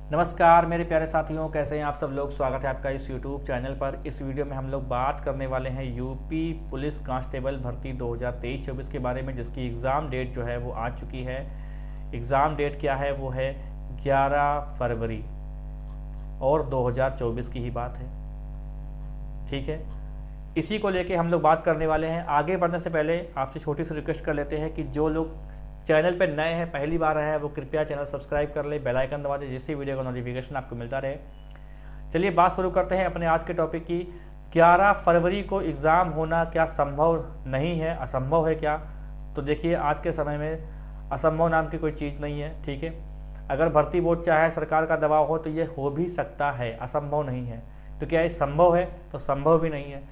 नमस्कार मेरे प्यारे साथियों, कैसे हैं आप सब लोग। स्वागत है आपका इस YouTube चैनल पर। इस वीडियो में हम लोग बात करने वाले हैं यूपी पुलिस कांस्टेबल भर्ती 2023-24 के बारे में, जिसकी एग्ज़ाम डेट जो है वो आ चुकी है। एग्ज़ाम डेट क्या है? वो है 11 फरवरी और 2024 की ही बात है। ठीक है, इसी को लेके हम लोग बात करने वाले हैं। आगे बढ़ने से पहले आपसे छोटी सी रिक्वेस्ट कर लेते हैं कि जो लोग चैनल पर नए हैं, पहली बार आए हैं, वो कृपया चैनल सब्सक्राइब कर ले, बेल आइकन दबा दें, जिससे वीडियो का नोटिफिकेशन आपको मिलता रहे। चलिए बात शुरू करते हैं अपने आज के टॉपिक की। 11 फरवरी को एग्ज़ाम होना क्या संभव नहीं है, असंभव है क्या? तो देखिए, आज के समय में असंभव नाम की कोई चीज़ नहीं है। ठीक है, अगर भर्ती बोर्ड चाहे, सरकार का दबाव हो, तो ये हो भी सकता है, असंभव नहीं है। तो क्या ये संभव है? तो संभव भी नहीं है।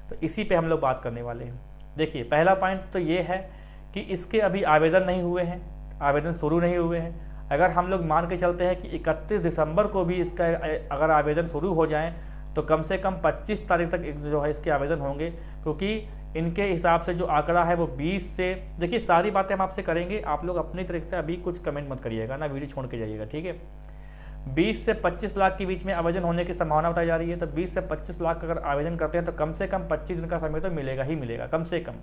तो इसी पे हम लोग बात करने वाले हैं। देखिए, पहला पॉइंट तो ये है कि इसके अभी आवेदन नहीं हुए हैं, आवेदन शुरू नहीं हुए हैं। अगर हम लोग मान के चलते हैं कि 31 दिसंबर को भी इसका अगर आवेदन शुरू हो जाएं, तो कम से कम 25 तारीख तक जो है इसके आवेदन होंगे, क्योंकि इनके हिसाब से जो आंकड़ा है वो 20 से, देखिए सारी बातें हम आपसे करेंगे, आप लोग अपनी तरफ से अभी कुछ कमेंट मत करिएगा ना, वीडियो छोड़ के जाइएगा। ठीक है, 20 से 25 लाख के बीच में आवेदन होने की संभावना बताई जा रही है। तो 20 से 25 लाख अगर आवेदन करते हैं तो कम से कम 25 दिन का समय तो मिलेगा ही मिलेगा, कम से कम।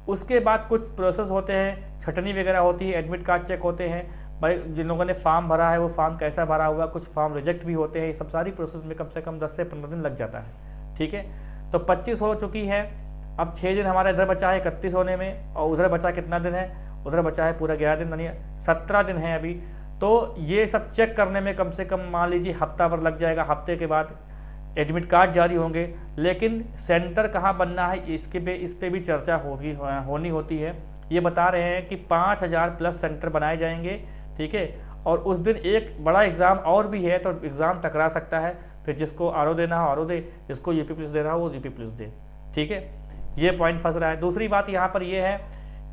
उसके बाद कुछ प्रोसेस होते हैं, छटनी वगैरह होती है, एडमिट कार्ड चेक होते हैं, भाई जिन लोगों ने फॉर्म भरा है वो फॉर्म कैसा भरा हुआ, कुछ फॉर्म रिजेक्ट भी होते हैं। ये सब सारी प्रोसेस में कम से कम 10 से 15 दिन लग जाता है। ठीक है, तो 25 हो चुकी है, अब 6 दिन हमारा इधर बचा है 31 होने में, और उधर बचा कितना दिन है? उधर बचा है पूरा 11 दिन, यानी 17 दिन है अभी। तो ये सब चेक करने में कम से कम मान लीजिए हफ्ता भर लग जाएगा। हफ्ते के बाद एडमिट कार्ड जारी होंगे, लेकिन सेंटर कहाँ बनना है इस पे भी चर्चा होनी होती है। ये बता रहे हैं कि 5000 प्लस सेंटर बनाए जाएंगे। ठीक है, और उस दिन एक बड़ा एग्ज़ाम और भी है, तो एग्ज़ाम टकरा सकता है। फिर जिसको आरओ देना हो आरओ दे, जिसको यूपी पुलिस देना हो वो यूपी पुलिस दे। ठीक है, ये पॉइंट फंस रहा है। दूसरी बात यहाँ पर यह है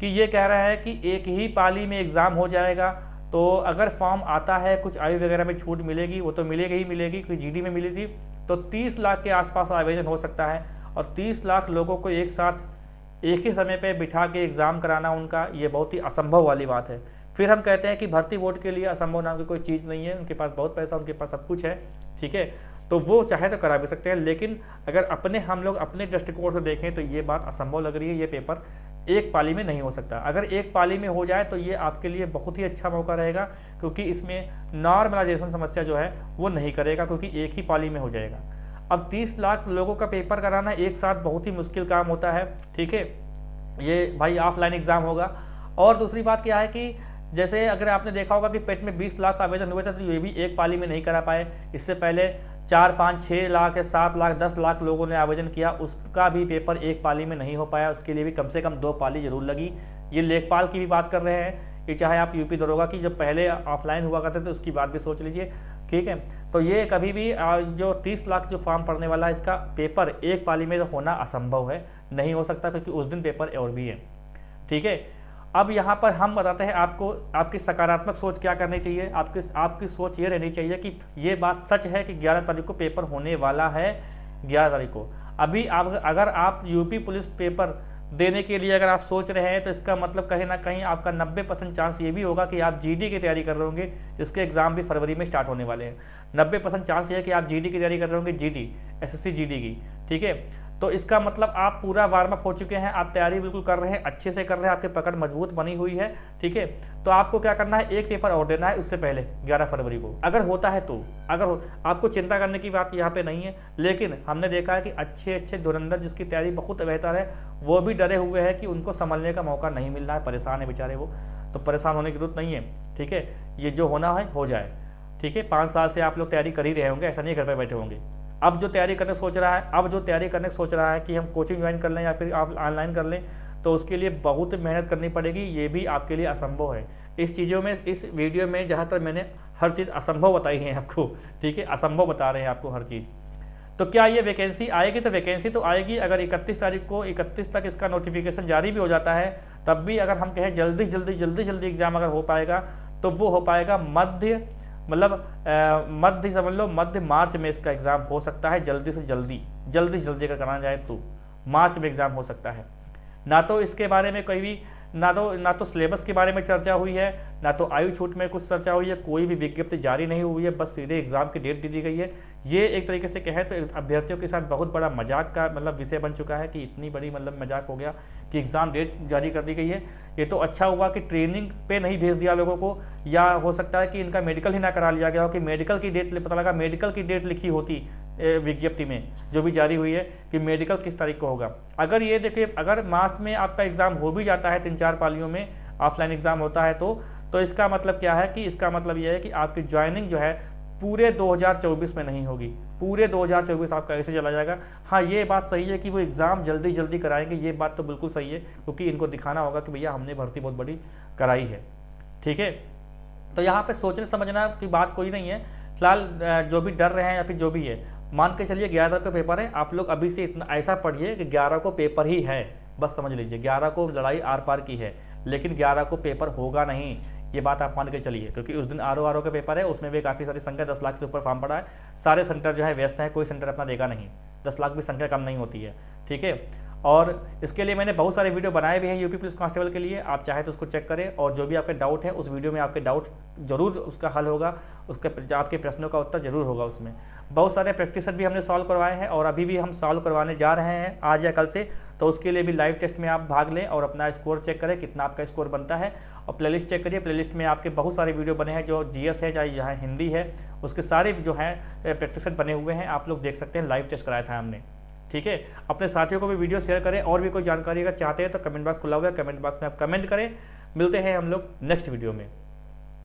कि ये कह रहा है कि एक ही पाली में एग्ज़ाम हो जाएगा। तो अगर फॉर्म आता है, कुछ आयु वगैरह में छूट मिलेगी, वो तो मिलेगी ही मिलेगी, क्योंकि जीडी में मिली थी। तो 30 लाख के आसपास आवेदन हो सकता है, और 30 लाख लोगों को एक साथ एक ही समय पे बिठा के एग्ज़ाम कराना उनका, ये बहुत ही असंभव वाली बात है। फिर हम कहते हैं कि भर्ती बोर्ड के लिए असंभव नाम की कोई चीज़ नहीं है, उनके पास बहुत पैसा, उनके पास सब कुछ है। ठीक है, तो वो चाहे तो करा भी सकते हैं, लेकिन अगर हम लोग अपने दृष्टिकोण से देखें तो ये बात असंभव लग रही है। ये पेपर एक पाली में नहीं हो सकता। अगर एक पाली में हो जाए तो ये आपके लिए बहुत ही अच्छा मौका रहेगा, क्योंकि इसमें नॉर्मलाइजेशन समस्या जो है वो नहीं करेगा, क्योंकि एक ही पाली में हो जाएगा। अब 30 लाख लोगों का पेपर कराना एक साथ बहुत ही मुश्किल काम होता है। ठीक है, ये भाई ऑफलाइन एग्ज़ाम होगा। और दूसरी बात क्या है कि जैसे अगर आपने देखा होगा कि पेट में 20 लाख आवेदन हुए थे, तो ये भी एक पाली में नहीं करा पाए। इससे पहले 4, 5, 6 लाख या 7 लाख 10 लाख लोगों ने आवेदन किया, उसका भी पेपर एक पाली में नहीं हो पाया। उसके लिए भी कम से कम 2 पाली जरूर लगी। ये लेखपाल की भी बात कर रहे हैं, ये चाहे आप यूपी दरोगा की जब पहले ऑफलाइन हुआ करते थे उसकी बात भी सोच लीजिए। ठीक है, तो ये कभी भी जो 30 लाख जो फॉर्म पड़ने वाला है, इसका पेपर एक पाली में होना असंभव है, नहीं हो सकता, क्योंकि उस दिन पेपर और भी है। ठीक है, अब यहाँ पर हम बताते हैं आपको, आपकी सकारात्मक सोच क्या करनी चाहिए। आपकी सोच ये रहनी चाहिए कि ये बात सच है कि 11 तारीख को पेपर होने वाला है। 11 तारीख को अभी अगर आप यूपी पुलिस पेपर देने के लिए अगर आप सोच रहे हैं, तो इसका मतलब कहीं ना कहीं आपका 90% चांस ये भी होगा कि आप जीडी की तैयारी कर रहे होंगे। इसके एग्ज़ाम भी फरवरी में स्टार्ट होने वाले हैं। 90% चांस ये है कि आप जीडी की तैयारी कर रहे होंगे, जीडी एसएससी जीडी की। ठीक है, तो इसका मतलब आप पूरा वार्म अप हो चुके हैं, आप तैयारी बिल्कुल कर रहे हैं, अच्छे से कर रहे हैं, आपकी पकड़ मजबूत बनी हुई है। ठीक है, तो आपको क्या करना है, एक पेपर और देना है उससे पहले 11 फरवरी को, अगर होता है तो। आपको चिंता करने की बात यहाँ पे नहीं है, लेकिन हमने देखा है कि अच्छे धुरंधर जिसकी तैयारी बहुत बेहतर है, वो भी डरे हुए हैं कि उनको संभलने का मौका नहीं मिल रहा है, परेशान है बेचारे वो। तो परेशान होने की जरूरत नहीं है। ठीक है, ये जो होना है हो जाए। ठीक है, 5 साल से आप लोग तैयारी कर ही रहे होंगे, ऐसा नहीं घर पर बैठे होंगे। अब जो तैयारी करने सोच रहा है कि हम कोचिंग ज्वाइन कर लें या फिर आप ऑनलाइन कर लें, तो उसके लिए बहुत मेहनत करनी पड़ेगी। ये भी आपके लिए असंभव है। इस चीज़ों में, इस वीडियो में जहाँ तक मैंने हर चीज़ असंभव बताई है आपको। ठीक है, असंभव बता रहे हैं आपको हर चीज़। तो क्या ये वैकेंसी आएगी? तो वैकेंसी तो आएगी। अगर 31 तारीख को 31 तक इसका नोटिफिकेशन जारी भी हो जाता है, तब भी अगर हम कहें जल्दी एग्जाम अगर हो पाएगा, तो वो हो पाएगा मध्य समझ लो, मध्य मार्च में इसका एग्ज़ाम हो सकता है। जल्दी से जल्दी अगर कराना जाए तो मार्च में एग्ज़ाम हो सकता है। ना तो इसके बारे में कोई भी ना तो सिलेबस के बारे में चर्चा हुई है, ना तो आयु छूट में कुछ चर्चा हुई है, कोई भी विज्ञप्ति जारी नहीं हुई है, बस सीधे एग्जाम की डेट दे दी गई है। ये एक तरीके से कहें तो अभ्यर्थियों के साथ बहुत बड़ा मजाक का मतलब विषय बन चुका है कि इतनी बड़ी मतलब मजाक हो गया कि एग्ज़ाम डेट जारी कर दी गई है। ये तो अच्छा हुआ कि ट्रेनिंग पे नहीं भेज दिया लोगों को, या हो सकता है कि इनका मेडिकल ही ना करा लिया गया हो कि मेडिकल की डेट पता लगा मेडिकल की डेट लिखी होती विज्ञप्ति में जो भी जारी हुई है कि मेडिकल किस तारीख को होगा। अगर ये देखिए, अगर मार्च में आपका एग्ज़ाम हो भी जाता है 3-4 पालियों में ऑफलाइन एग्ज़ाम होता है तो इसका मतलब क्या है कि इसका मतलब ये है कि आपकी ज्वाइनिंग जो है पूरे 2024 में नहीं होगी, पूरे 2024 आपका ऐसे चला जाएगा। हाँ, ये बात सही है कि वो एग्ज़ाम जल्दी जल्दी कराएंगे, ये बात तो बिल्कुल सही है, क्योंकि इनको दिखाना होगा कि भैया हमने भर्ती बहुत बड़ी कराई है। ठीक है, तो यहाँ पे सोचने समझना की बात कोई नहीं है। फिलहाल जो भी डर रहे हैं या फिर जो भी है, मान के चलिए 11 को पेपर है, आप लोग अभी से इतना ऐसा पढ़िए कि 11 को पेपर ही है, बस समझ लीजिए 11 को लड़ाई आर पार की है, लेकिन 11 को पेपर होगा नहीं, ये बात आप मान के चलिए, क्योंकि उस दिन आर का पेपर है, उसमें भी काफ़ी सारी संख्या 10 लाख से ऊपर फॉर्म पड़ा है। सारे सेंटर जो है व्यस्त है, कोई सेंटर अपना देगा नहीं, 10 लाख भी संख्या कम नहीं होती है। ठीक है, और इसके लिए मैंने बहुत सारे वीडियो बनाए भी हैं यूपी पुलिस कांस्टेबल के लिए, आप चाहे तो उसको चेक करें, और जो भी आपके डाउट है उस वीडियो में आपके डाउट जरूर उसका हल होगा, उसके आपके प्रश्नों का उत्तर जरूर होगा उसमें। बहुत सारे प्रैक्टिस भी हमने सॉल्व करवाए हैं और अभी भी हम सॉल्व करवाने जा रहे हैं आज या कल से, तो उसके लिए भी लाइव टेस्ट में आप भाग लें और अपना स्कोर चेक करें कितना आपका स्कोर बनता है। और प्लेलिस्ट चेक करिए, प्लेलिस्ट में आपके बहुत सारे वीडियो बने हैं, जो जीएस है चाहे यहाँ हिंदी है, उसके सारे जो हैं प्रैक्टिस बने हुए हैं, आप लोग देख सकते हैं, लाइव टेस्ट कराया था हमने। ठीक है, अपने साथियों को भी वीडियो शेयर करें, और भी कोई जानकारी अगर चाहते हैं तो कमेंट बॉक्स खुला हुआ है, कमेंट बॉक्स में आप कमेंट करें। मिलते हैं हम लोग नेक्स्ट वीडियो में।